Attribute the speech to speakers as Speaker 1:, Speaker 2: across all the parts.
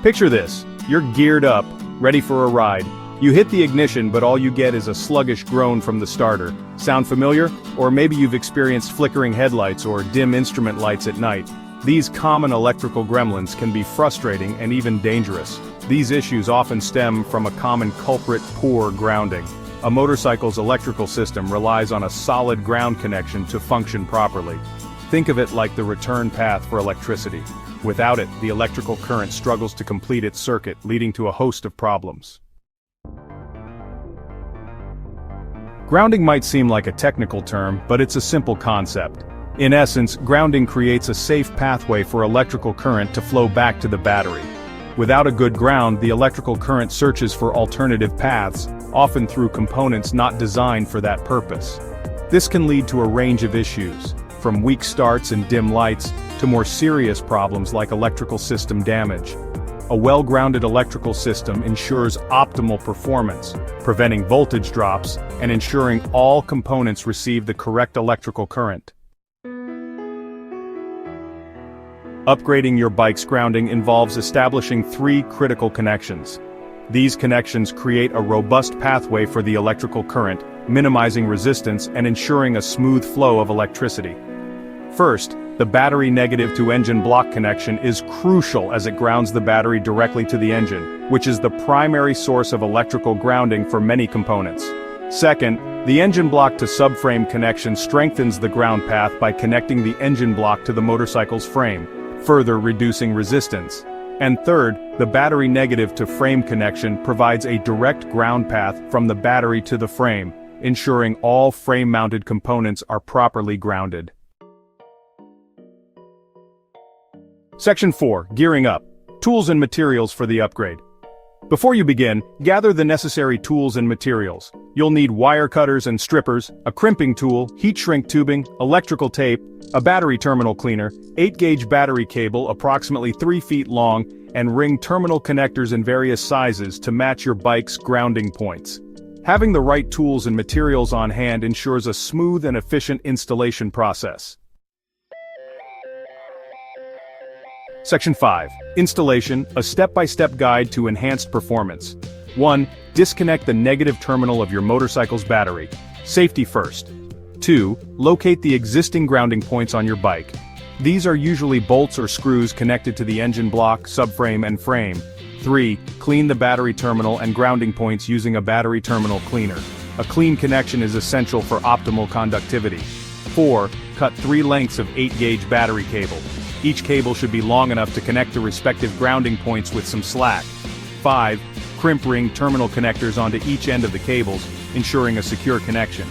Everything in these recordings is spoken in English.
Speaker 1: Picture this, you're geared up, ready for a ride. You hit the ignition but all you get is a sluggish groan from the starter. Sound familiar? Or maybe you've experienced flickering headlights or dim instrument lights at night. These common electrical gremlins can be frustrating and even dangerous. These issues often stem from a common culprit: poor grounding. A motorcycle's electrical system relies on a solid ground connection to function properly. Think of it like the return path for electricity. Without it, the electrical current struggles to complete its circuit, leading to a host of problems. Grounding might seem like a technical term, but it's a simple concept. In essence, grounding creates a safe pathway for electrical current to flow back to the battery. Without a good ground, the electrical current searches for alternative paths, often through components not designed for that purpose. This can lead to a range of issues, from weak starts and dim lights, to more serious problems like electrical system damage. A well-grounded electrical system ensures optimal performance, preventing voltage drops, and ensuring all components receive the correct electrical current. Upgrading your bike's grounding involves establishing 3 critical connections. These connections create a robust pathway for the electrical current, minimizing resistance and ensuring a smooth flow of electricity. First, the battery negative to engine block connection is crucial as it grounds the battery directly to the engine, which is the primary source of electrical grounding for many components. Second, the engine block to subframe connection strengthens the ground path by connecting the engine block to the motorcycle's frame, further reducing resistance. And third, the battery negative to frame connection provides a direct ground path from the battery to the frame, ensuring all frame-mounted components are properly grounded. Section 4. Gearing up. Tools and materials for the upgrade. Before you begin, gather the necessary tools and materials. You'll need wire cutters and strippers, a crimping tool, heat shrink tubing, electrical tape, a battery terminal cleaner, 8-gauge battery cable approximately 3 feet long, and ring terminal connectors in various sizes to match your bike's grounding points. Having the right tools and materials on hand ensures a smooth and efficient installation process. Section 5. Installation, a step-by-step guide to enhanced performance. 1. Disconnect the negative terminal of your motorcycle's battery. Safety first. 2. Locate the existing grounding points on your bike. These are usually bolts or screws connected to the engine block, subframe, and frame. 3. Clean the battery terminal and grounding points using a battery terminal cleaner. A clean connection is essential for optimal conductivity. 4. Cut 3 lengths of 8-gauge battery cable. Each cable should be long enough to connect the respective grounding points with some slack. 5. Crimp ring terminal connectors onto each end of the cables, ensuring a secure connection.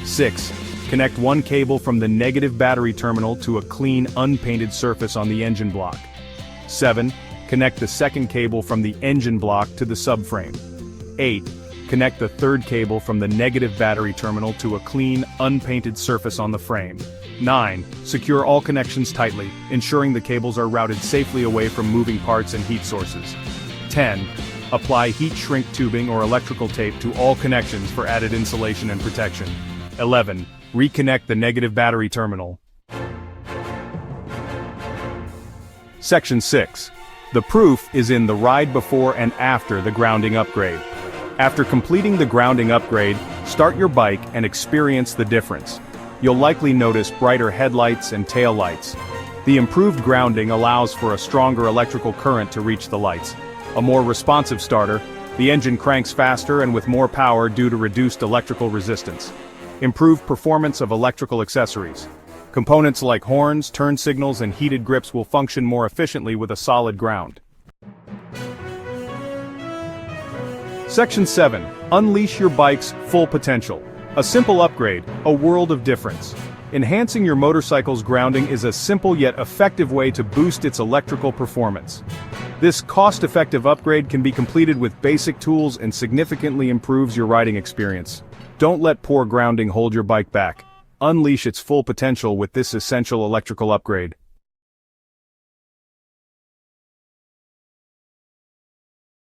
Speaker 1: 6. Connect one cable from the negative battery terminal to a clean, unpainted surface on the engine block. 7. Connect the second cable from the engine block to the subframe. 8. Connect the third cable from the negative battery terminal to a clean, unpainted surface on the frame. 9. Secure all connections tightly, ensuring the cables are routed safely away from moving parts and heat sources. 10. Apply heat shrink tubing or electrical tape to all connections for added insulation and protection. 11. Reconnect the negative battery terminal. Section 6. The proof is in the ride before and after the grounding upgrade. After completing the grounding upgrade, start your bike and experience the difference. You'll likely notice brighter headlights and tail lights. The improved grounding allows for a stronger electrical current to reach the lights. A more responsive starter, the engine cranks faster and with more power due to reduced electrical resistance. Improved performance of electrical accessories. Components like horns, turn signals, and heated grips will function more efficiently with a solid ground. Section 7. Unleash your bike's full potential. A simple upgrade, a world of difference. Enhancing your motorcycle's grounding is a simple yet effective way to boost its electrical performance. This cost-effective upgrade can be completed with basic tools and significantly improves your riding experience. Don't let poor grounding hold your bike back. Unleash its full potential with this essential electrical upgrade.